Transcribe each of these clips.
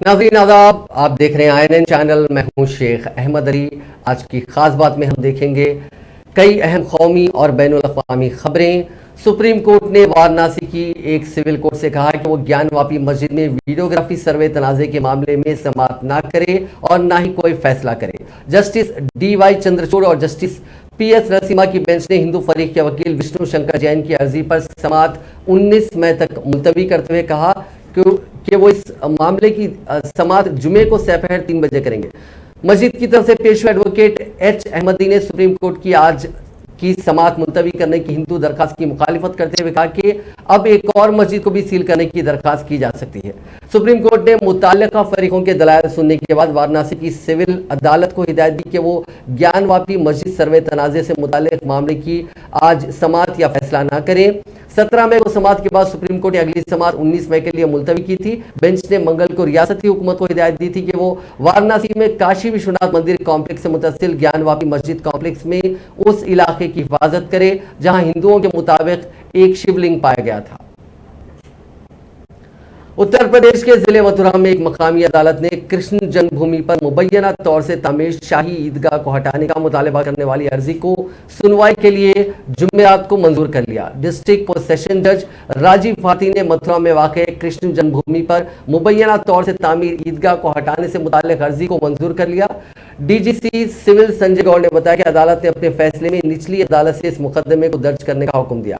नाज़रीन आदाब, आप देख रहे हैं INN चैनल। मैं हूं शेख अहमद अली। आज की खास बात में हम देखेंगे कई अहम कौमी और बैनुल-अक़वामी खबरें। सुप्रीम कोर्ट ने वाराणसी की एक सिविल कोर्ट से कहा कि वो ज्ञानवापी मस्जिद में वीडियोग्राफी सर्वे तनाज़े के मामले में समाअत ना करे और ना ही कोई फैसला करे। जस्टिस DY चंद्रचूड़ और जस्टिस PS नरसिम्हा की बेंच ने हिंदू फरीक के वकील विष्णु शंकर जैन की अर्जी पर समाअत 19 मई तक मुलतवी करते हुए कहा कि वो इस मामले की समाअत जुमे को दोपहर 3 बजे करेंगे। मस्जिद की तरफ से पेश हुए एडवोकेट H अहमदी ने सुप्रीम कोर्ट की आज की समाअत मुलतवी करने की हिंदू दरखास्त की मुखालिफत करते हुए कहा कि अब एक और मस्जिद को भी सील करने की दरखास्त की जा सकती है। सुप्रीम कोर्ट ने मुताल्लिका फरीकों के दलाइल सुनने के बाद वाराणसी की सिविल अदालत को हिदायत दी कि वो ज्ञानवापी मस्जिद सर्वे तनाज़े से मुताल्लिक मामले की आज समाअत या फैसला ना करें। 17 मई को समाअत के बाद सुप्रीम कोर्ट ने अगली समाअत 19 मई के लिए मुलतवी की थी। बेंच ने मंगल को रियासती हुकूमत को हिदायत दी थी कि वो वाराणसी में काशी विश्वनाथ मंदिर कॉम्प्लेक्स से मुतसिल ज्ञानवापी मस्जिद कॉम्प्लेक्स में उस इलाके की हिफाजत करे जहां हिंदुओं के मुताबिक एक शिवलिंग पाया गया था। उत्तर प्रदेश के जिले मथुरा में एक मकामी अदालत ने कृष्ण जन्मभूमि पर मुबैना तौर से तामीर शाही ईदगाह को हटाने का मुतालबा करने वाली अर्जी को सुनवाई के लिए जुमेरात को मंजूर कर लिया। डिस्ट्रिक्ट कोर्ट सेशन जज राजीव भाटी ने मथुरा में वाक़ कृष्ण जन्मभूमि पर मुबैना तौर से तामीर ईदगाह को हटाने से मुताल्लिक अर्जी को मंजूर कर लिया। DGC सिविल संजय गौड़ ने बताया कि अदालत ने अपने फैसले में निचली अदालत से इस मुकदमे को दर्ज करने का हुक्म दिया।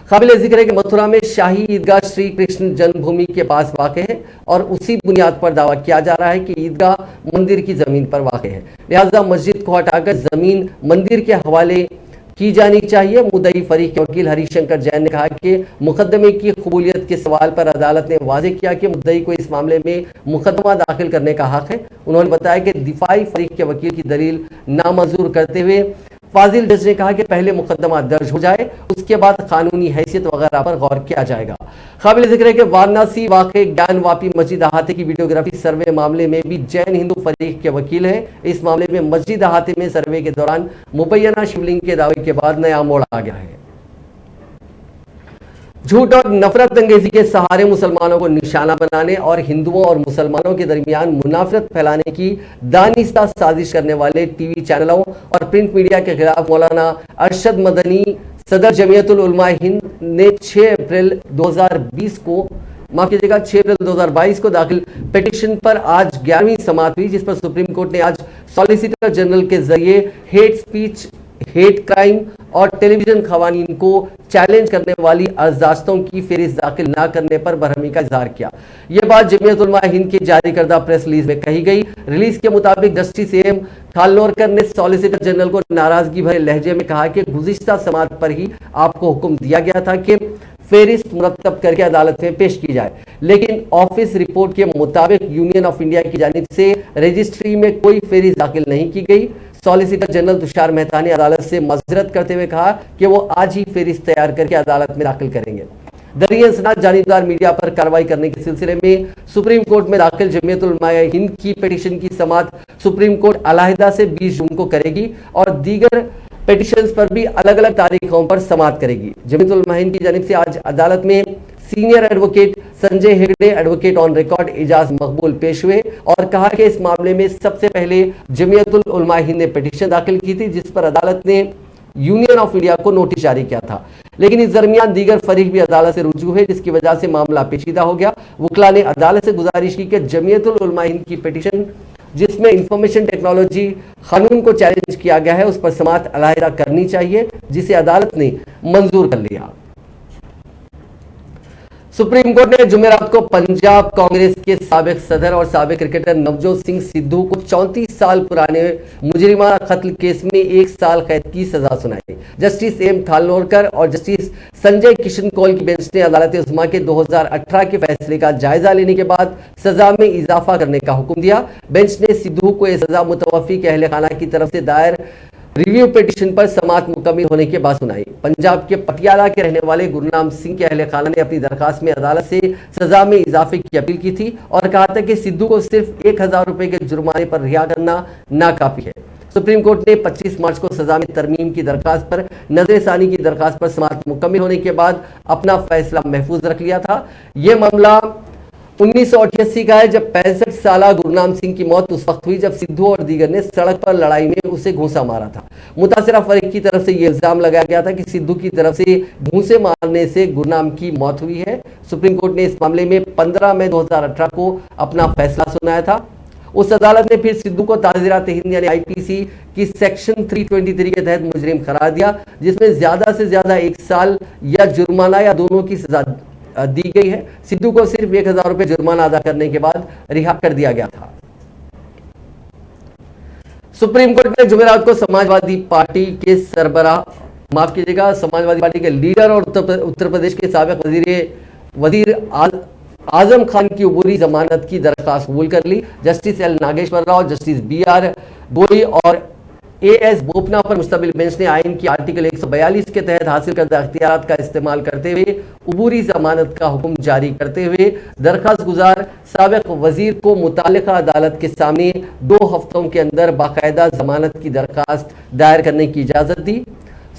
काबिल जिक्र है कि मथुरा में शाही ईदगाह श्री कृष्ण जन्मभूमि के पास वाक़ है और उसी बुनियाद पर दावा किया जा रहा है कि ईदगाह मंदिर की जमीन पर वाक़ है, लिहाजा मस्जिद को हटाकर जमीन मंदिर के हवाले की जानी चाहिए। मुद्दई फरीक के वकील हरिशंकर जैन ने कहा कि मुकदमे की कबूलियत के सवाल पर अदालत ने वाज़ेह किया कि मुद्दई को इस मामले में मुकदमा दाखिल करने का हक है। उन्होंने बताया कि दिफाई फरीक के वकील की दलील नामंजूर करते हुए फाजिल जज ने कहा कि पहले मुकदमा दर्ज हो जाए, उसके बाद कानूनी हैसियत वगैरह पर गौर किया जाएगा। काबिल जिक्र है कि वाराणसी वाक़े ज्ञानवापी मस्जिद अहाते की वीडियोग्राफी सर्वे मामले में भी जैन हिंदू फरीक के वकील हैं। इस मामले में मस्जिद अहाते में सर्वे के दौरान मुबैना शिवलिंग के दावे के बाद नया मोड़ आ गया है। झूठ और नफरत अंगेजी के सहारे मुसलमानों को निशाना बनाने और हिंदुओं और मुसलमानों के दरमियान मुनाफरत फैलाने की दानिस्ता साजिश करने वाले टीवी चैनलों और प्रिंट मीडिया के खिलाफ मौलाना अरशद मदनी सदर जमीयतुल उलमा हिंद ने 6 अप्रैल 2020 को 6 अप्रैल 2022 को दाखिल पिटीशन पर आज 11वीं समाअत हुई, जिस पर सुप्रीम कोर्ट ने आज सॉलिसिटर जनरल के जरिए हेट स्पीच, हेट क्राइम और टेलीविजन खवानीन को चैलेंज करने वाली अर्जास्तों की फेरिस्त दाखिल न करने पर बरहमी का इजहार किया। यह बात जमीयत उलमा हिंद की जारी करदा प्रेस रिलीज में कही गई। रिलीज के मुताबिक जस्टिस AM खानोलकर ने सॉलिसिटर जनरल को नाराजगी भरे लहजे में कहा कि गुज़िश्ता समाअत पर ही आपको हुक्म दिया गया था कि फेरिस्त मुरतब करके अदालत में पेश की जाए, लेकिन ऑफिस रिपोर्ट के मुताबिक यूनियन ऑफ इंडिया की जानिब से रजिस्ट्री में कोई फेरिस्त दाखिल नहीं की गई। सॉलिसिटर जनरल तुषार मेहता ने अदालत से मजरत करते हुए कहा कि वो आज ही फेरिस्त तैयार करके अदालत में दाखिल करेंगे। दरिया सनात जानिबदार मीडिया पर कार्रवाई करने के सिलसिले में सुप्रीम कोर्ट में दाखिल जमीयत उलमा हिंद की पिटीशन की समाअत सुप्रीम कोर्ट अलहदा से 20 जून को करेगी और दीगर पिटीशंस पर भी अलग अलग तारीखों पर समाअत करेगी। जमीयत उलमा हिंद की जानिब से आज अदालत में senior advocate Sanjay Hegde, advocate on record Ejaz Maqbool पेश हुए और कहा कि इस मामले में सबसे पहले जमीयतुल उलमा हिंद ने पिटीशन दाखिल की थी, जिस पर अदालत ने यूनियन ऑफ इंडिया को नोटिस जारी किया था, लेकिन इस दरमियान दीगर फरीक भी अदालत से रुजू है, जिसकी वजह से मामला पेचीदा हो गया। वकला ने अदालत से गुजारिश की कि जमीयतुल उलमा हिंद की पिटीशन जिसमें इंफॉर्मेशन टेक्नोलॉजी कानून को चैलेंज किया गया है, उस पर समाअत अलहदा करनी चाहिए, जिसे अदालत ने मंजूर कर लिया। सुप्रीम कोर्ट ने जुमेरात को पंजाब कांग्रेस के साबिक सदर और साबिक क्रिकेटर नवजोत सिंह सिद्धू को 34 साल पुराने मुजरिमाना कत्ल केस में 1 साल कैद की सजा सुनाई। जस्टिस AM खानोलकर और जस्टिस संजय किशन कौल की बेंच ने अदालत उस्मा के 2018 के फैसले का जायजा लेने के बाद सजा में इजाफा करने का हुक्म दिया। बेंच ने सिद्धू को यह सजा मुतवफ़ी के अहले खाना की तरफ से दायर रिव्यू पिटीशन पर समाअत मुकम्मल होने के बाद सुनाई। पंजाब के पटियाला के रहने वाले गुरनाम सिंह के अहले खाना ने अपनी दरखास्त में अदालत से सजा में इजाफे की अपील की थी और कहा था कि सिद्धू को सिर्फ 1000 रुपए के जुर्माने पर रिहा करना नाकाफी है। सुप्रीम कोर्ट ने 25 मार्च को सजा में तरमीम की दरखास्त पर नजरसानी की दरखास्त पर समाअत मुकम्मल होने के बाद अपना फैसला महफूज रख लिया था। यह मामला 1988 का है, जब 65 साल गुरनाम सिंह की मौत उस वक्त हुई जब सिद्धू और दीगर ने सड़क पर लड़ाई में उसे घूंसा मारा था। मुतासिरा फरीक की तरफ से यह इल्जाम लगाया गया था कि सिद्धू की तरफ से घूंसे मारने से गुरनाम की मौत हुई है। सुप्रीम कोर्ट ने इस मामले में 15 मई 2018 को अपना फैसला सुनाया था। उस अदालत ने फिर सिद्धू को ताज़ीरात हिंद यानी आईपीसी की सेक्शन 323 के तहत मुजरिम करार दिया, जिसमें ज्यादा से ज्यादा 1 साल या जुर्माना या दोनों की सजा दी गई है। सिद्धू को सिर्फ 1000 रुपए जुर्माना अदा करने के बाद रिहा कर दिया गया था। सुप्रीम कोर्ट ने जुमेरात को समाजवादी पार्टी के समाजवादी पार्टी के लीडर और उत्तर प्रदेश के साबिक वजीर आजम खान की अबूरी जमानत की दरखास्त कबूल कर ली। Justice L Nageswara Rao, justice BR Gavai और AS बोपना पर मुश्तमिल बेंच ने आइन की आर्टिकल 142 के तहत हासिल करदा इख्तियारात का इस्तेमाल करते हुए अबूरी जमानत का हुक्म जारी करते हुए दरखास्त गुजार साबिक वजीर को मुतालिका अदालत के सामने 2 हफ्तों के अंदर बाकायदा जमानत की दरखास्त दायर करने की इजाजत दी।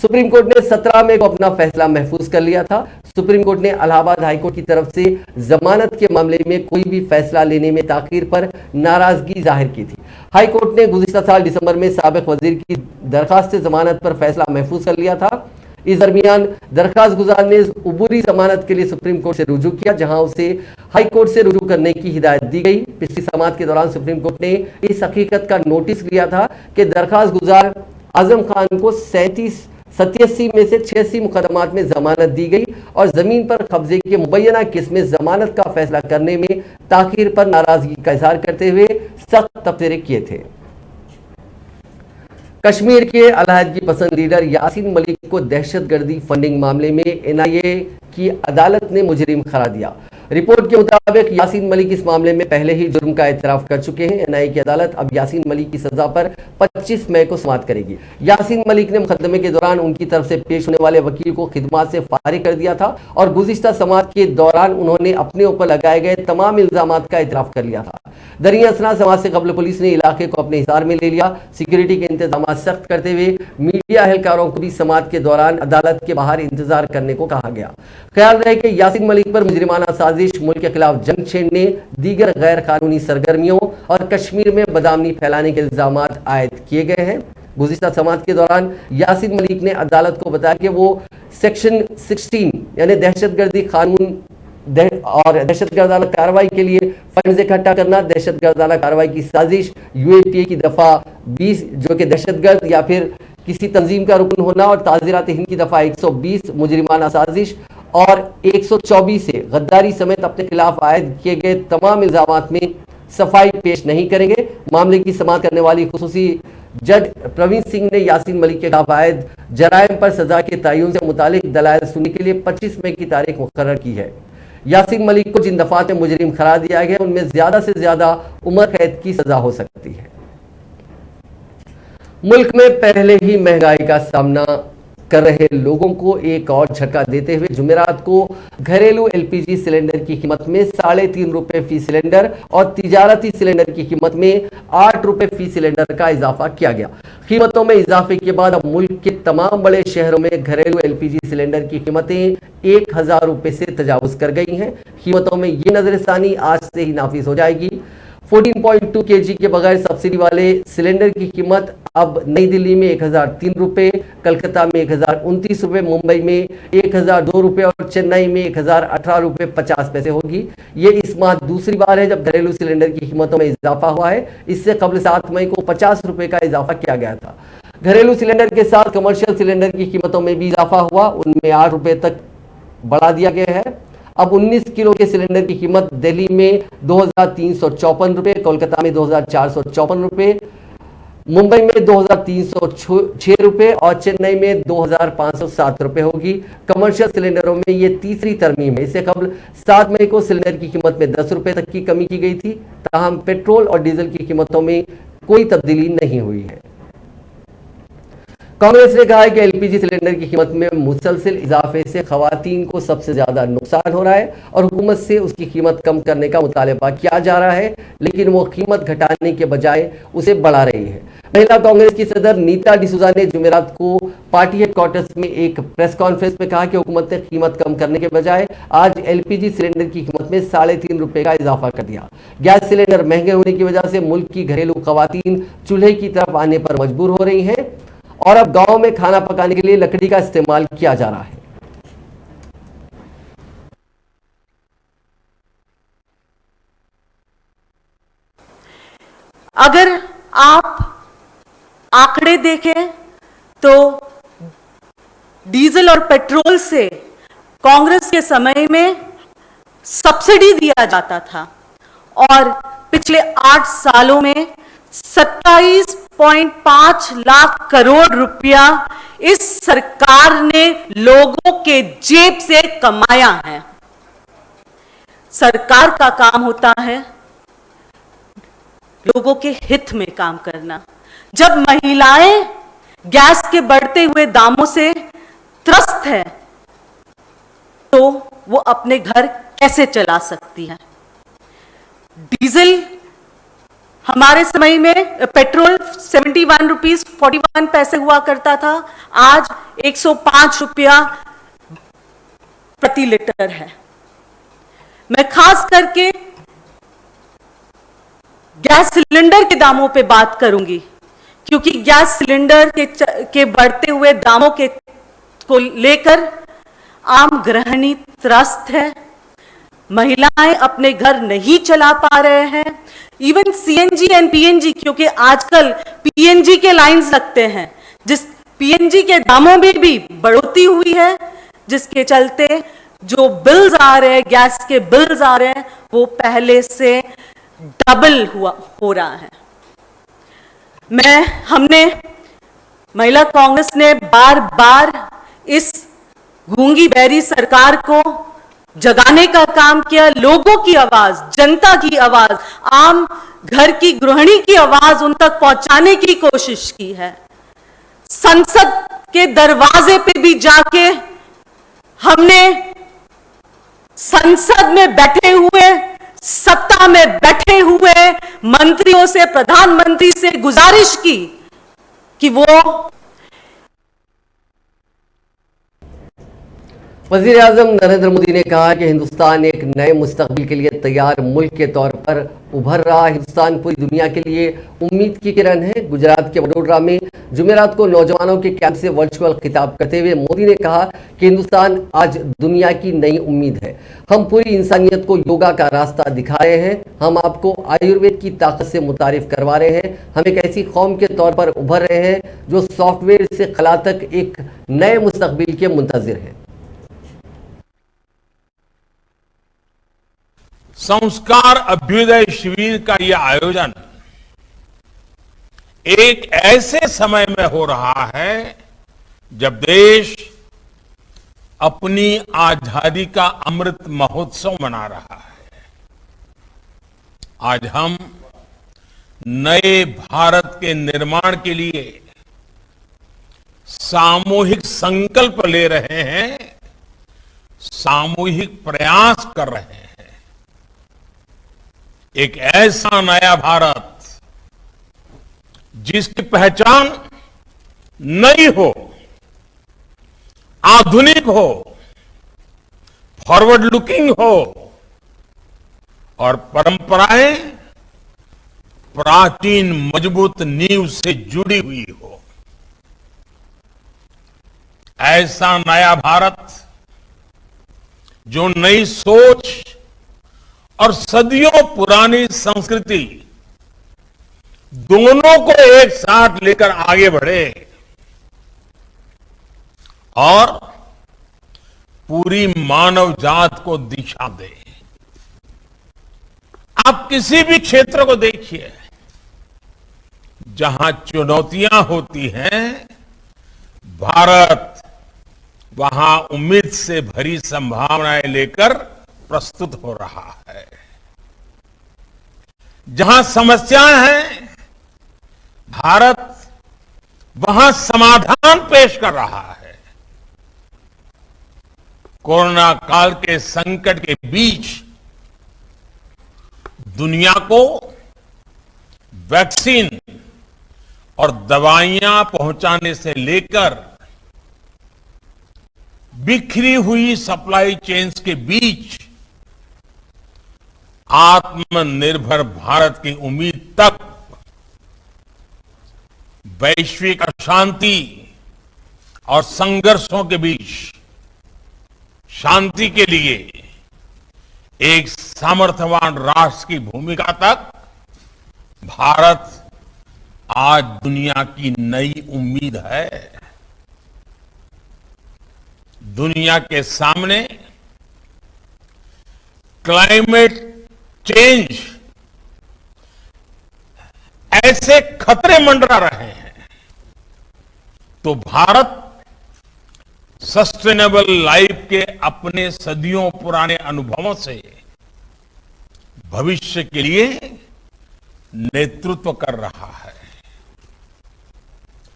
सुप्रीम कोर्ट ने 17 मई को अपना फैसला महफूज कर लिया था। सुप्रीम कोर्ट ने इलाहाबाद हाईकोर्ट की तरफ से जमानत के मामले में कोई भी फैसला लेने में ताखीर पर नाराजगी जाहिर की थी। हाई कोर्ट ने गुज़िश्ता साल दिसंबर में साबिक वजीर की दरखास्त जमानत पर फैसला महफूज कर लिया था। इस दरमियान दरखास्त गुजार ने अबूरी जमानत के लिए सुप्रीम कोर्ट से रुजू किया, जहां उसे हाई कोर्ट से रुजू करने की हिदायत दी गई। पिछली समाअत के दौरान सुप्रीम कोर्ट ने इस हकीकत का नोटिस लिया था कि दरखास्त गुजार आजम खान को 87 में से 86 मुकदमात में जमानत दी गई और जमीन पर कब्जे के मुबैना केस में जमानत का फैसला करने में ताखीर पर नाराजगी का इजहार करते हुए सख्त तबसरे किए थे। कश्मीर के अलहदगी पसंद लीडर यासीन मलिक को दहशतगर्दी फंडिंग मामले में NIA की अदालत ने मुजरिम करार दिया। रिपोर्ट के मुताबिक यासीन मलिक इस मामले में पहले ही जुर्म का एतराफ कर चुके हैं। NIA की अदालत अब यासीन मलिक की सजा पर 25 मई को समाअत करेगी। यासीन मलिक ने मुकदमे के दौरान उनकी तरफ से पेश होने वाले वकील को खिदमत से फारिग कर दिया था और गुज़िश्ता समाअत के दौरान उन्होंने अपने ऊपर लगाए गए तमाम इल्जामात का एतराफ कर लिया था। दरिया असना समाअत से कबल पुलिस ने इलाके को अपने हिसार में ले लिया। सिक्योरिटी के इंतजाम सख्त करते हुए मीडिया एहलकारों को भी समाअत के दौरान अदालत के बाहर इंतजार करने को कहा गया। ख्याल रहे कि यासीन मलिक पर मुजरिमाना साजिश, मुल्क के खिलाफ जंग छेड़ने, दीगर गैर कानूनी सरगर्मियों और कश्मीर में बदआमनी फैलाने के इल्जाम आयद किए गए हैं। गुज़िश्ता समाअत के दौरान यासीन मलिक ने अदालत को बताया कि वो सेक्शन 16 यानी दहशतगर्दी कानून और दहशतगर्दाना कार्रवाई के लिए फंड इकट्ठा करना, दहशतगर्दाना कार्रवाई की साजिश, UAPA की दफा 20 जो कि दहशतगर्द या फिर किसी तंजीम का रुकन होना और ताज़ीरात हिंद की दफा 120 मुजरिमाना साजिश और 124 से गद्दारी समेत अपने खिलाफ आयद किए गए तमाम इल्जामात में सफाई पेश नहीं करेंगे। मामले की समाअत करने वाली खुसूसी जज प्रवीण सिंह ने यासीन मलिक के खिलाफ आयद जराइम पर सजा के तयन से मुतालिक दलाइल सुनने के लिए 25 मई की तारीख मुकर्रर की है। यासीन मलिक को जिन दफात में मुजरिम करार दिया गया उनमें ज्यादा से ज्यादा उम्र कैद की सजा हो सकती है। मुल्क में पहले ही महंगाई का सामना कर रहे लोगों को एक और झटका देते हुए जुमेरात को घरेलू LPG सिलेंडर की कीमत में 3.5 रुपए फी सिलेंडर और तिजारती सिलेंडर की कीमत में 8 रुपए फी सिलेंडर का इजाफा किया गया। कीमतों में इजाफे के बाद अब मुल्क के तमाम बड़े शहरों में घरेलू LPG सिलेंडर की कीमतें 1000 रुपए से तजावुज कर गई हैं। कीमतों में ये नजरसानी आज से ही नाफिज हो जाएगी। 14.2 kg के बगैर सब्सिडी वाले सिलेंडर की कीमत अब नई दिल्ली में 1003 रुपए, कलकत्ता में 1029 रुपए, मुंबई में 1002 रुपए और चेन्नई में 1018 रुपए 50 पैसे होगी। ये इस माह दूसरी बार है जब घरेलू सिलेंडर की कीमतों में इजाफा हुआ है। इससे कबल 7 मई को 50 रुपए का इजाफा किया गया था। घरेलू सिलेंडर के साथ कमर्शियल सिलेंडर की कीमतों में भी इजाफा हुआ, उनमें 8 रुपए तक बढ़ा दिया गया है। अब 19 किलो के सिलेंडर की कीमत दिल्ली में 2354 रुपए, कोलकाता में 2454 रुपए, मुंबई में 2306 रुपए और चेन्नई में 2507 रुपए होगी। कमर्शियल सिलेंडरों में ये तीसरी तरमीम है। इससे कबल 7 मई को सिलेंडर की कीमत में 10 रुपए तक की कमी की गई थी। ताहम पेट्रोल और डीजल की कीमतों में कोई तब्दीली नहीं हुई है। कांग्रेस ने कहा है कि LPG सिलेंडर की कीमत में मुसलसल इजाफे से खवातीन को सबसे ज्यादा नुकसान हो रहा है और हुकूमत से उसकी कीमत कम करने का मुतालबा किया जा रहा है, लेकिन वो कीमत घटाने के बजाय उसे बढ़ा रही है। महिला कांग्रेस की सदर नीता डिसूजा ने जुमेरात को पार्टी हेडक्वार्टर्स में एक प्रेस कॉन्फ्रेंस में कहा कि हुकूमत ने कीमत कम करने के बजाय आज एलपीजी सिलेंडर की कीमत में ₹3.5 का इजाफा कर दिया। गैस सिलेंडर महंगे होने की वजह से मुल्क की घरेलू खवातीन चूल्हे की तरफ आने पर मजबूर हो रही हैं और अब गांव में खाना पकाने के लिए लकड़ी का इस्तेमाल किया जा रहा है। अगर आप आंकड़े देखें तो डीजल और पेट्रोल से कांग्रेस के समय में सब्सिडी दिया जाता था और पिछले 8 सालों में 27.5 लाख करोड़ रुपया इस सरकार ने लोगों के जेब से कमाया है। सरकार का काम होता है लोगों के हित में काम करना। जब महिलाएं गैस के बढ़ते हुए दामों से त्रस्त है तो वो अपने घर कैसे चला सकती है। डीजल हमारे समय में पेट्रोल 71 रुपीज 41 पैसे हुआ करता था, आज 105 रुपया प्रति लीटर है। मैं खास करके गैस सिलेंडर के दामों पे बात करूंगी क्योंकि गैस सिलेंडर के बढ़ते हुए दामों को लेकर आम गृहिणी त्रस्त है। महिलाएं अपने घर नहीं चला पा रहे हैं। इवन सीएनजी एंड पीएनजी, क्योंकि आजकल पीएनजी के लाइंस लगते हैं, जिस पीएनजी के दामों में भी बढ़ोतरी हुई है, जिसके चलते जो बिल्स आ रहे हैं, गैस के बिल्स आ रहे हैं, वो पहले से डबल हो रहा है। हमने महिला कांग्रेस ने बार बार इस गूंगी बहरी सरकार को जगाने का काम किया। लोगों की आवाज, जनता की आवाज, आम घर की गृहिणी की आवाज उन तक पहुंचाने की कोशिश की है। संसद के दरवाजे पे भी जाके हमने संसद में बैठे हुए, सत्ता में बैठे हुए मंत्रियों से, प्रधानमंत्री से गुजारिश की कि वो वजीर आजम नरेंद्र मोदी ने कहा कि हिंदुस्तान एक नए मुस्तकबिल के लिए तैयार मुल्क के तौर पर उभर रहा। हिंदुस्तान पूरी दुनिया के लिए उम्मीद की किरण है। गुजरात के वडोदरा में जुमेरात को नौजवानों के कैंप से वर्चुअल खिताब करते हुए मोदी ने कहा कि हिंदुस्तान आज दुनिया की नई उम्मीद है। हम पूरी इंसानियत को योगा का रास्ता दिखा रहे हैं। हम आपको आयुर्वेद की ताकत से मुतारिफ करवा रहे हैं। हम एक ऐसी कौम के तौर पर उभर रहे हैं जो सॉफ्टवेयर से खला तक एक नए मुस्तकबिल के मुंतजिर है। संस्कार अभ्युदय शिविर का यह आयोजन एक ऐसे समय में हो रहा है जब देश अपनी आजादी का अमृत महोत्सव मना रहा है। आज हम नए भारत के निर्माण के लिए सामूहिक संकल्प ले रहे हैं, सामूहिक प्रयास कर रहे हैं। एक ऐसा नया भारत जिसकी पहचान नई हो, आधुनिक हो, फॉरवर्ड लुकिंग हो और परंपराएं प्राचीन मजबूत नींव से जुड़ी हुई हो। ऐसा नया भारत जो नई सोच और सदियों पुरानी संस्कृति दोनों को एक साथ लेकर आगे बढ़े और पूरी मानव जात को दिशा दे। आप किसी भी क्षेत्र को देखिए, जहां चुनौतियां होती हैं, भारत वहां उम्मीद से भरी संभावनाएं लेकर प्रस्तुत हो रहा है। जहां समस्याएं हैं, भारत वहां समाधान पेश कर रहा है। कोरोना काल के संकट के बीच दुनिया को वैक्सीन और दवाइयां पहुंचाने से लेकर बिखरी हुई सप्लाई चेन्स के बीच आत्मनिर्भर भारत की उम्मीद तक वैश्विक अशांति और संघर्षों के बीच शांति के लिए एक सामर्थ्यवान राष्ट्र की भूमिका तक भारत आज दुनिया की नई उम्मीद है। दुनिया के सामने क्लाइमेट चेंज ऐसे खतरे मंडरा रहे हैं तो भारत सस्टेनेबल लाइफ के अपने सदियों पुराने अनुभवों से भविष्य के लिए नेतृत्व कर रहा है।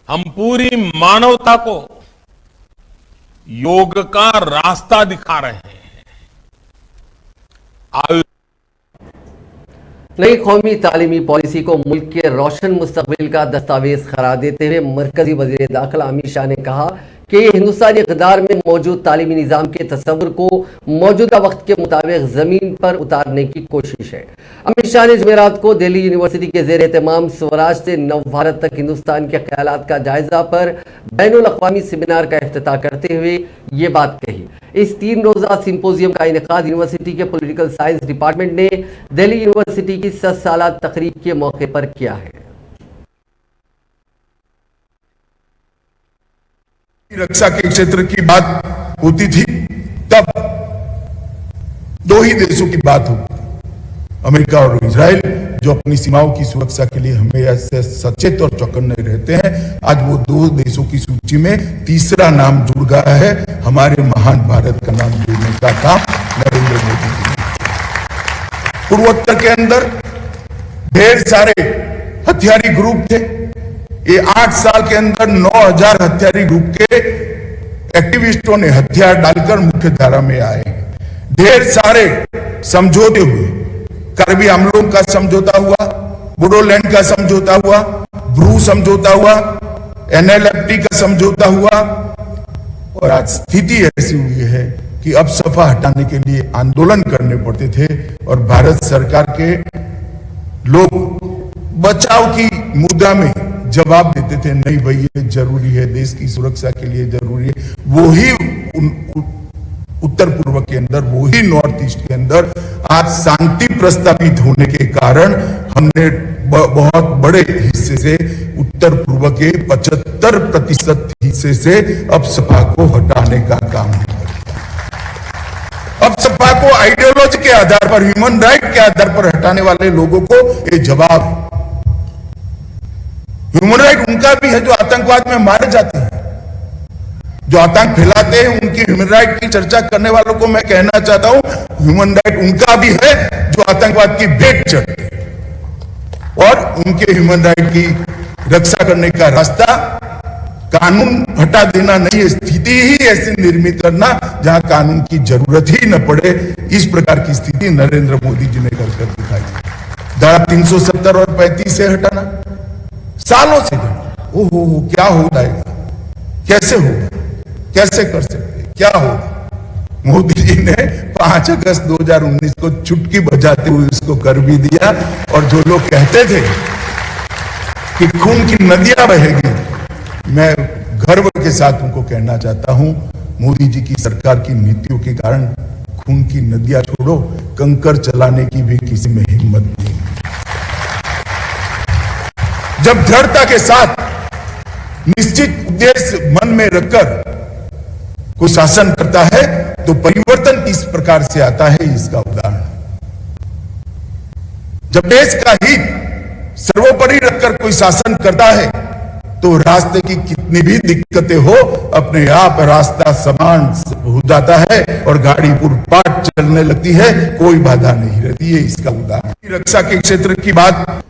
हम पूरी मानवता को योग का रास्ता दिखा रहे हैं। नई कौमी तालीमी पॉलिसी को मुल्क के रोशन मुस्तकबिल का दस्तावेज करार देते हुए मरकजी वजीर दाखिला अमित शाह ने कहा कि ये हिंदुस्तानी इक़्तिदार में मौजूद तालीमी निज़ाम के तस्वुर को मौजूदा वक्त के मुताबिक ज़मीन पर उतारने की कोशिश है। अमित शाह ने जुमेरात को दिल्ली यूनिवर्सिटी के ज़ेर एहतमाम स्वराज से नव भारत तक हिंदुस्तान के ख्यालात का जायजा पर बैनुल अक़वामी सेमिनार का इफ्तिताह करते हुए ये बात कही। इस 3 रोज़ा सिंपोजियम का इनेकाद यूनिवर्सिटी के पॉलिटिकल साइंस डिपार्टमेंट ने दिल्ली यूनिवर्सिटी की 100 साला तकरीब के मौके पर किया है। रक्षा के क्षेत्र की बात होती थी तब 2 ही देशों की बात होती, अमेरिका और इजराइल, जो अपनी सीमाओं की सुरक्षा के लिए हमेशा सचेत और चौकन्ने रहते हैं। आज वो 2 देशों की सूची में तीसरा नाम जुड़ गया है। हमारे महान भारत का नाम जोड़ने का काम नरेंद्र मोदी जी ने। पूर्वोत्तर के अंदर ढेर सारे हथियारी ग्रुप थे। ये 8 साल के अंदर 9000 हथियारी ग्रुप के एक्टिविस्टों ने हथियार डालकर मुख्य धारा में आए। ढेर सारे समझौते हुए, करबी आंदोलन का समझौता हुआ, बोडोलैंड का समझौता हुआ, ब्रू समझौता हुआ, NLFT का समझौता हुआ, और आज स्थिति ऐसी हुई है कि अब सफा हटाने के लिए आंदोलन करने पड़ते थे और भारत सरकार के लोग बचाव की मुद्दा में जवाब देते थे, नहीं भाई ये जरूरी है, देश की सुरक्षा के लिए जरूरी है। वो ही उत्तर पूर्व के अंदर, वो ही नॉर्थ ईस्ट के अंदर आज शांति प्रस्तावित होने के कारण हमने बहुत बड़े हिस्से से, उत्तर पूर्व के 75% हिस्से से अब सपा को हटाने का काम है। अब सपा को आइडियोलॉजी के आधार पर, ह्यूमन राइट के आधार पर हटाने वाले लोगों को ये जवाब, ह्यूमन राइट उनका भी है जो आतंकवाद में मारे जाते हैं, जो आतंक फैलाते हैं। उनकी ह्यूमन राइट की चर्चा करने वालों को मैं कहना चाहता हूं, ह्यूमन राइट उनका भी है जो आतंकवाद की भेंट चढ़ते हैं, और उनके ह्यूमन राइट की रक्षा करने का रास्ता कानून हटा देना नहीं है, स्थिति ही ऐसी निर्मित करना जहां कानून की जरूरत ही न पड़े। इस प्रकार की स्थिति नरेंद्र मोदी जी ने कर दिखाई। धारा 370 और 35 से हटाना सालों से, ओहो क्या हो जाएगा, कैसे होगा, कैसे कर सकते, क्या होगा। मोदी जी ने 5 अगस्त 2019 को चुटकी बजाते हुए उसको कर भी दिया। और जो लोग कहते थे कि खून की नदियां बहेगी, मैं गर्व के साथ उनको कहना चाहता हूं, मोदी जी की सरकार की नीतियों के कारण खून की नदियां छोड़ो, कंकर चलाने की भी किसी में हिम्मत नहीं। जब दृढ़ता के साथ निश्चित उद्देश्य मन में रखकर कोई शासन करता है तो परिवर्तन किस प्रकार से आता है, इसका उदाहरण। जब देश का हित सर्वोपरि रखकर कोई शासन करता है तो रास्ते की कितनी भी दिक्कतें हो, अपने आप रास्ता समान हो जाता है और गाड़ी पूर्वपाट चलने लगती है, कोई बाधा नहीं रहती है। इसका उदाहरण रक्षा के क्षेत्र की बात।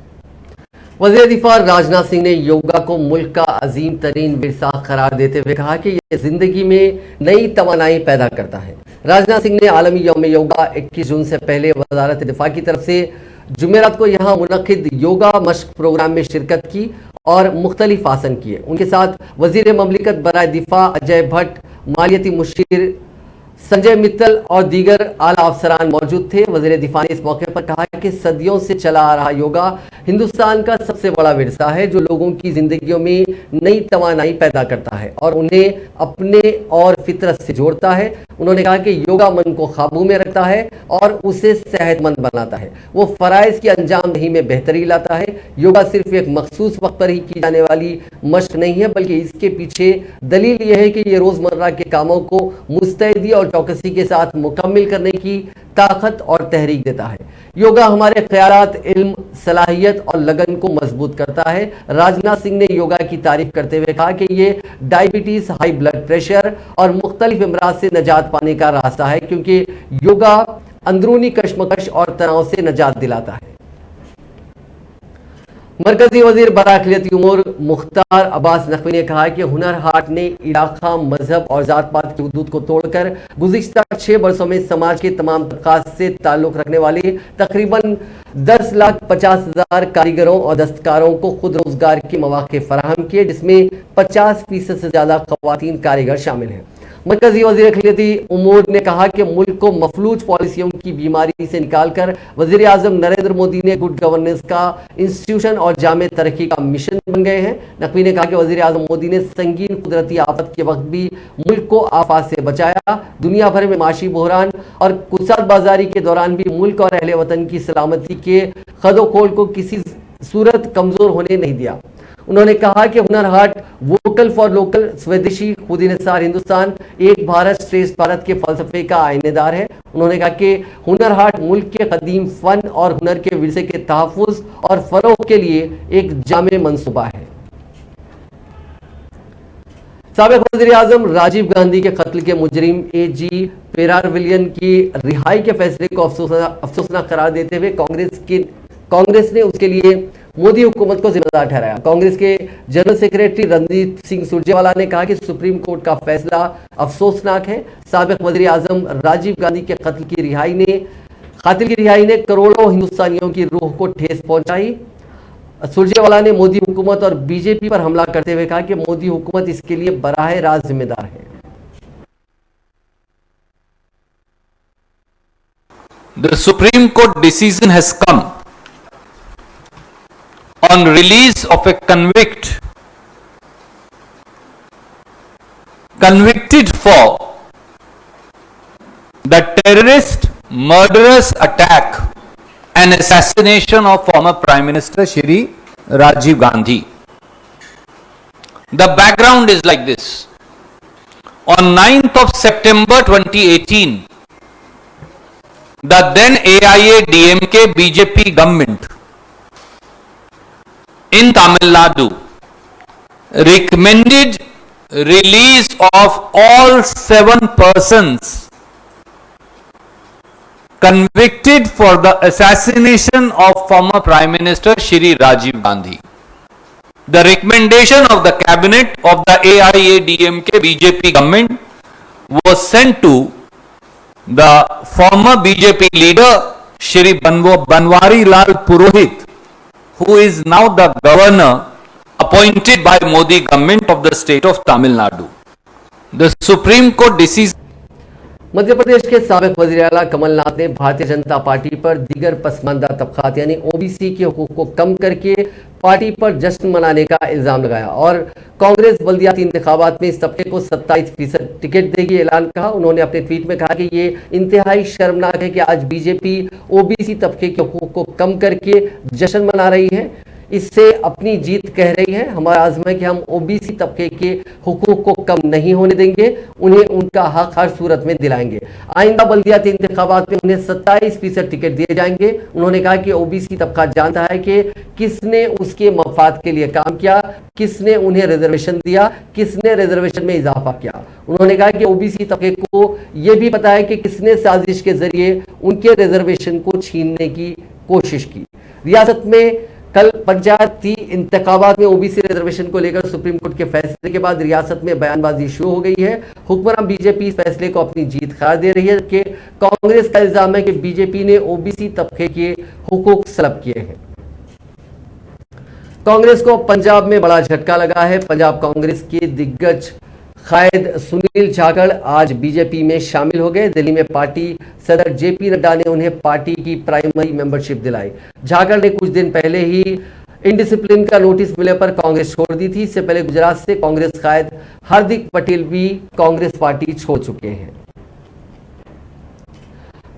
वज़ीर दिफा राजनाथ सिंह ने योगा को मुल्क का अजीम तरीन विरसा करार देते हुए कहा कि यह जिंदगी में नई तवानाई पैदा करता है। राजनाथ सिंह ने आलमी यौम योगा 21 जून से पहले वजारत दिफा की तरफ से जुमेरात को यहाँ मुनक्किद योगा मश्क प्रोग्राम में शिरकत की और मुख्तलिफ आसन किए। उनके साथ वजीर ममलिकत बराए दिफा अजय भट्ट, मालियती मुशीर संजय मित्तल और दीगर आला अफसरान मौजूद थे। वजीर दिफा ने इस मौके पर कहा कि सदियों से चला आ रहा योगा हिंदुस्तान का सबसे बड़ा विरसा है जो लोगों की जिंदगियों में नई तवानाई पैदा करता है और उन्हें अपने और फितरत से जोड़ता है। उन्होंने कहा कि योगा मन को काबू में रखता है और उसे सेहतमंद बनाता है। वो फराइज की अंजाम दही में बेहतरी लाता है। योगा सिर्फ एक मखसूस वक्त पर ही की जाने वाली मशक नहीं है, बल्कि इसके पीछे दलील यह है कि ये रोजमर्रा के कामों को मुस्तैदी और चौकसी के साथ मुकम्मल करने की ताकत और तहरीक देता है। योगा हमारे ख्यालात, इल्म, सलाहियत और लगन को मजबूत करता है। राजनाथ सिंह ने योगा की तारीफ करते हुए कहा कि ये डायबिटीज, हाई ब्लड प्रेशर और मुख्तलिफ अमराज से निजात पाने का रास्ता है, क्योंकि योगा अंदरूनी कश्मकश और तनाव से निजात दिलाता है। मरकजी वजीर बराखलियती उमूर मुख्तार अब्बास नकवी ने कहा कि हुनर हाट ने इलाका, मजहब और जात पात की हुदूद को तोड़कर गुज़िश्ता 6 वर्षों में समाज के तमाम तबकात से ताल्लुक रखने वाले तकरीबन 10,50,000 कारीगरों और दस्तकारों को खुद रोजगार के मौके फराहम किए, जिसमें 50% से ज्यादा खवातीन कारीगर शामिल हैं। मरकजी वज़ीर अखिलती उमूर ने कहा कि मुल्क को मफलूज पॉलिसियों की बीमारी से निकालकर वज़ीर आज़म नरेंद्र मोदी ने गुड गवर्नेंस का इंस्टीट्यूशन और जामे तरक्की का मिशन बन गए हैं। नकवी ने कहा कि वज़ीर आज़म मोदी ने संगीन कुदरती आफत के वक्त भी मुल्क को आफत से बचाया। दुनिया भर में माशी बहरान और कुसात बाजारी के दौरान भी मुल्क और अहले वतन की सलामती के खदोखोल को किसी सूरत कमजोर होने नहीं दिया। उन्होंने कहा कि Hunar Haat vocal for local, स्वदेशी, खुद इंहिसार हिंदुस्तान, एक भारत श्रेष्ठ भारत के फलसफे का आईनेदार है। उन्होंने कहा कि हुनर हाट मुल्क के कदीम फन और हुनर के विरसे के तहफ़्फ़ुज़ और फरोग के लिए एक जामे मंसूबा है। साबिक़ वज़ीर आज़म राजीव गांधी के कत्ल के मुजरिम AG पेराविलियन की रिहाई के फैसले को अफसोसनाक करार देते हुए कांग्रेस ने उसके लिए मोदी हुकूमत को जिम्मेदार ठहराया। कांग्रेस के जनरल सेक्रेटरी रणदीप सिंह सुरजेवाला ने कहा कि सुप्रीम कोर्ट का फैसला अफसोसनाक है। साबिक़ वज़ीर आज़म राजीव गांधी के कातिल की रिहाई ने करोड़ों हिंदुस्तानियों की रूह को ठेस पहुंचाई। सुरजेवाला ने मोदी हुकूमत और बीजेपी पर हमला करते हुए कहा कि मोदी हुकूमत इसके लिए बराह रास्त जिम्मेदार है। The Supreme Court decision has come on release of a convicted for the terrorist murderous attack and assassination of former Prime Minister Shri Rajiv Gandhi. The background is like this. On 9th of September 2018, the then AIA-DMK BJP government in Tamil Nadu recommended release of all 7 persons convicted for the assassination of former Prime Minister Shri Rajiv Gandhi. The recommendation of the cabinet of the AIA-DMK BJP government was sent to the former BJP leader Shri Banwari Lal Purohit, who is now the governor appointed by Modi government of the state of Tamil Nadu. The Supreme Court decision. Madhya Pradesh के साबिक़ वज़ीर आला कमलनाथ ने Bharatiya Janata party पर दीगर पसमानदा तबकात यानी OBC के हुकूक को कम करके पार्टी पर जश्न मनाने का इल्ज़ाम लगाया और कांग्रेस बल्दियाती इंतखाबात में इस तबके को 27% टिकट देगी ऐलान कहा। उन्होंने अपने ट्वीट में कहा कि ये इंतहाई शर्मनाक है कि आज बीजेपी OBC तबके के हुकूक को कम करके जश्न मना रही है, इससे अपनी जीत कह रही है। हमारा आज़म है कि हम OBC तबके के हुकूक को कम नहीं होने देंगे, उन्हें उनका हक हर सूरत में दिलाएंगे। आइंदा बल्दियाती इंतखाबात में उन्हें 27% टिकट दिए जाएंगे। उन्होंने कहा कि OBC तबका जानता है कि किसने उसके मफाद के लिए काम किया, किसने उन्हें रिजर्वेशन दिया, किसने रिजर्वेशन में इजाफा किया। उन्होंने कहा कि OBC तबके को यह भी पता है कि किसने साजिश के जरिए उनके रिजर्वेशन को छीनने की कोशिश की। रियासत में कल पंचायती इंतखाबात में OBC रिजर्वेशन को लेकर सुप्रीम कोर्ट के फैसले के बाद रियासत में बयानबाजी शुरू हो गई है। हुक्मरान बीजेपी इस फैसले को अपनी जीत करार दे रही है कि कांग्रेस का इल्जाम है कि बीजेपी ने OBC तबके के हुकूक सलब किए हैं। कांग्रेस को पंजाब में बड़ा झटका लगा है। पंजाब कांग्रेस के दिग्गज कायद सुनील जाखड़ आज बीजेपी में शामिल हो गए। दिल्ली में पार्टी सदर जेपी नड्डा ने उन्हें पार्टी की प्राइमरी मेंबरशिप दिलाई। जाखड़ ने कुछ दिन पहले ही इनडिसिप्लिन का नोटिस मिलने पर कांग्रेस छोड़ दी थी। इससे पहले गुजरात से कांग्रेस कायद हार्दिक पटेल भी कांग्रेस पार्टी छोड़ चुके हैं।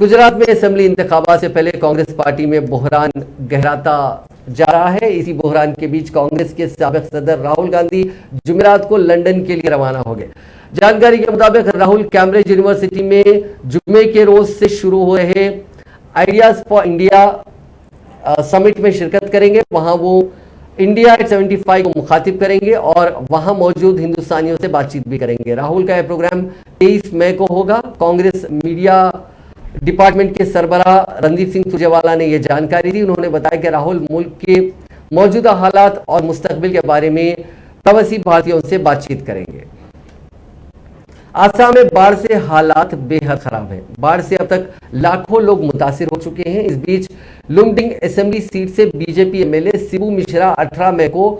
गुजरात में असेंबली इंतखाबात से पहले कांग्रेस पार्टी में बहरान गहराता जा रहा है। इसी बहरान के बीच कांग्रेस के साबिक सदर राहुल गांधी जुमेरात को लंदन के लिए रवाना हो गए। जानकारी के मुताबिक राहुल कैम्ब्रिज यूनिवर्सिटी में जुमे के रोज से शुरू हो रहे आइडियाज फॉर इंडिया समिट में शिरकत करेंगे। वहां वो इंडिया एट 75 को मुखातिब करेंगे और वहां मौजूद हिंदुस्तानियों से बातचीत भी करेंगे। राहुल का यह प्रोग्राम 23 मई को होगा। कांग्रेस मीडिया डिपार्टमेंट के सरबराह रणदीप सिंह सुरजेवाला ने यह जानकारी दी। उन्होंने बताया कि राहुल मुल्क के मौजूदा हालात और मुस्तकबिल के बारे में प्रवासी भारतीयों से बातचीत करेंगे। आसाम में बाढ़ से हालात बेहद खराब हैं। बाढ़ से अब तक लाखों लोग मुतासिर हो चुके हैं। इस बीच लुमडिंग असेंबली सीट से बीजेपी एमएलए शिबू मिश्रा 18 मई को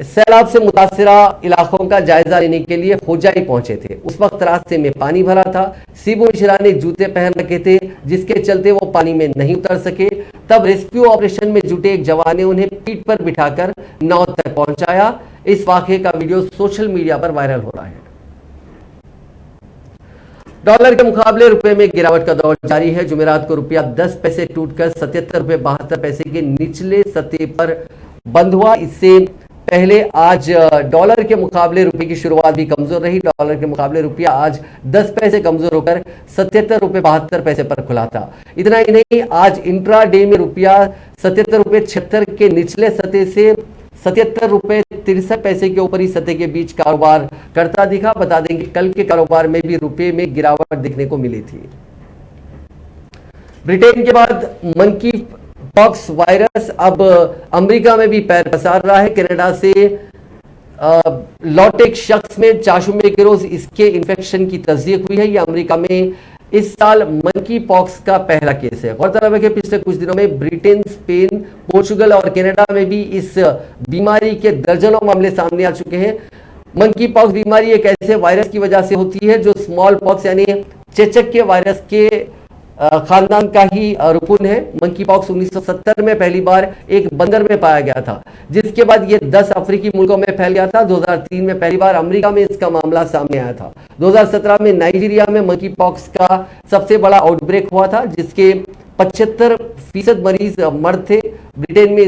सैलाब से मुतासिरा इलाकों का जायजा लेने के लिए होजाई पहुंचे थे। उस वक्त रास्ते में पानी भरा था। शिबू मिश्रा ने जूते पहन रखे थे, जिसके चलते वो पानी में नहीं उतर सके। तब रेस्क्यू ऑपरेशन में जुटे एक जवान ने उन्हें पीठ पर बिठाकर नाव तक पहुंचाया। इस वाकये का वीडियो सोशल मीडिया पर वायरल हो रहा है। डॉलर के मुकाबले रुपए में गिरावट का दौर जारी है। जुमेरात को रुपया 10 पैसे टूटकर 77 रुपए 72 पैसे के निचले सतह पर बंद हुआ। इससे पहले आज डॉलर के मुकाबले रुपए की शुरुआत भी कमजोर रही। डॉलर के मुकाबले रुपया आज 10 पैसे कमजोर होकर 77 रुपए 72 पैसे पर खुला था। इतना ही नहीं, आज इंट्रा डे में रुपया 77 रुपए 76 के निचले सतह से 77 रुपए 63 पैसे के ऊपरी सतह के बीच कारोबार करता दिखा। बता दें कि कल के कारोबार में भी रुपए में गिरावट देखने को मिली थी। ब्रिटेन के बाद मंकी पॉक्स वायरस अब अमेरिका में भी पैर पसार रहा है। कनाडा से लौटे एक शख्स में चाशुमे के रोज इसके इन्फेक्शन की तस्दीक हुई है। यह अमेरिका में इस साल मंकी पॉक्स का पहला केस है। गौरतलब है कि पिछले कुछ दिनों में ब्रिटेन, स्पेन, पोर्चुगल और कनाडा में भी इस बीमारी के दर्जनों मामले सामने आ चुके हैं। मंकी पॉक्स बीमारी एक ऐसे वायरस की वजह से होती है जो स्मॉल पॉक्स यानी चेचक के वायरस के खानदान का ही रुकून है। मंकी पॉक्स 1970 में पहली बार एक बंदर में पाया गया था, जिसके बाद यह 10 अफ्रीकी मुल्कों में फैल गया था। 2003 में पहली बार अमेरिका में इसका मामला सामने आया था। 2017 में नाइजीरिया में मंकी पॉक्स का सबसे बड़ा आउटब्रेक हुआ था, जिसके 75% मरीज मर्द थे। ब्रिटेन में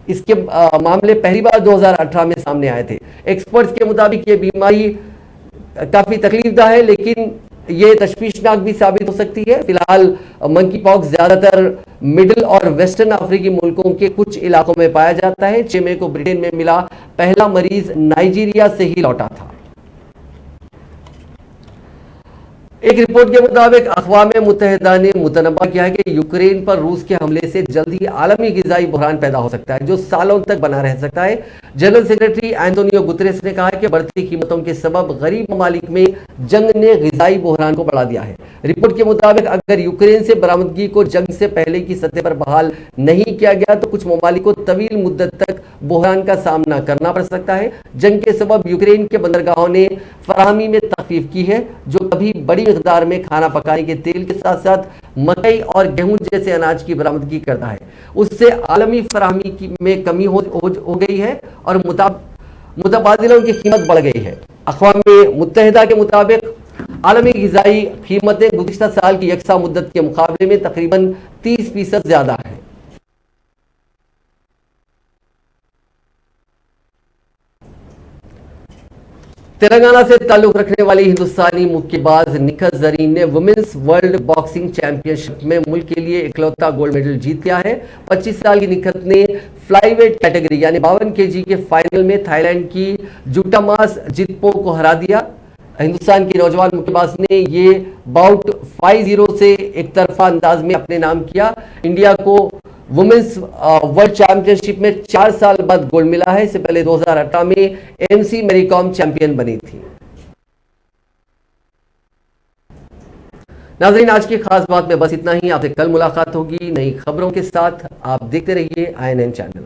इसके मामले पहली बार 2018 में सामने आए थे। एक्सपर्ट्स के मुताबिक ये बीमारी काफी तकलीफदा है, लेकिन ये तशवीशनाक भी साबित हो सकती है। फिलहाल मंकी पॉक्स ज्यादातर मिडिल और वेस्टर्न अफ्रीकी मुल्कों के कुछ इलाकों में पाया जाता है। 6 मई को ब्रिटेन में मिला पहला मरीज नाइजीरिया से ही लौटा था। एक रिपोर्ट के मुताबिक अक़वाम मुत्तहिदा ने मुतनब्बा किया है कि यूक्रेन पर रूस के हमले से जल्द ही आलमी ग़िज़ाई बहरान पैदा हो सकता है, जो सालों तक बना रह सकता है। जनरल सेक्रेटरी एंटोनियो गुतरेस ने कहा कि बढ़ती कीमतों के सबब गरीब ममालिक में जंग ने ग़िज़ाई बहरान को बढ़ा दिया है। रिपोर्ट के मुताबिक अगर यूक्रेन से बरामदगी को जंग से पहले की सतह पर बहाल नहीं किया गया तो कुछ ममालिक को तवील मुद्दत तक बहरान का सामना करना पड़ सकता है। जंग के सबब यूक्रेन के बंदरगाहों ने फराहमी में तखफीफ की है, जो कभी बड़ी मिकदार में खाना पकाने के तेल के साथ साथ मकई और गेहूं जैसे अनाज की बरामदगी करता है। उससे आलमी फराहमी में कमी हो गई है और मुतबादिलों की कीमत बढ़ गई है। अक़वाम मुत्तहिदा के मुताबिक आलमी ग़िज़ाई कीमतें गुज़िश्ता साल की यकसा मुद्दत के मुकाबले में तकरीबन 30% ज़्यादा है। तेलंगाना से ताल्लुक रखने वाली हिंदुस्तानी मुक्केबाज निखत ज़रीन ने वुमेन्स वर्ल्ड बॉक्सिंग चैंपियनशिप में मुल्क के लिए इकलौता गोल्ड मेडल जीत लिया है। 25 साल की निखत ने फ्लाईवेट कैटेगरी यानी 52 kg के फाइनल में थाईलैंड की जुटामास जितपो को हरा दिया। हिंदुस्तान की नौजवान मुक्केबाज ने ये बाउट 5-0 से एक तरफा अंदाज में अपने नाम किया। इंडिया को वुमेन्स वर्ल्ड चैंपियनशिप में 4 साल बाद गोल्ड मिला है। इससे पहले 2018 में एमसी मैरी कॉम चैंपियन बनी थी। नाज़रीन, आज की खास बात में बस इतना ही। आपसे कल मुलाकात होगी नई खबरों के साथ। आप देखते रहिए INN चैनल।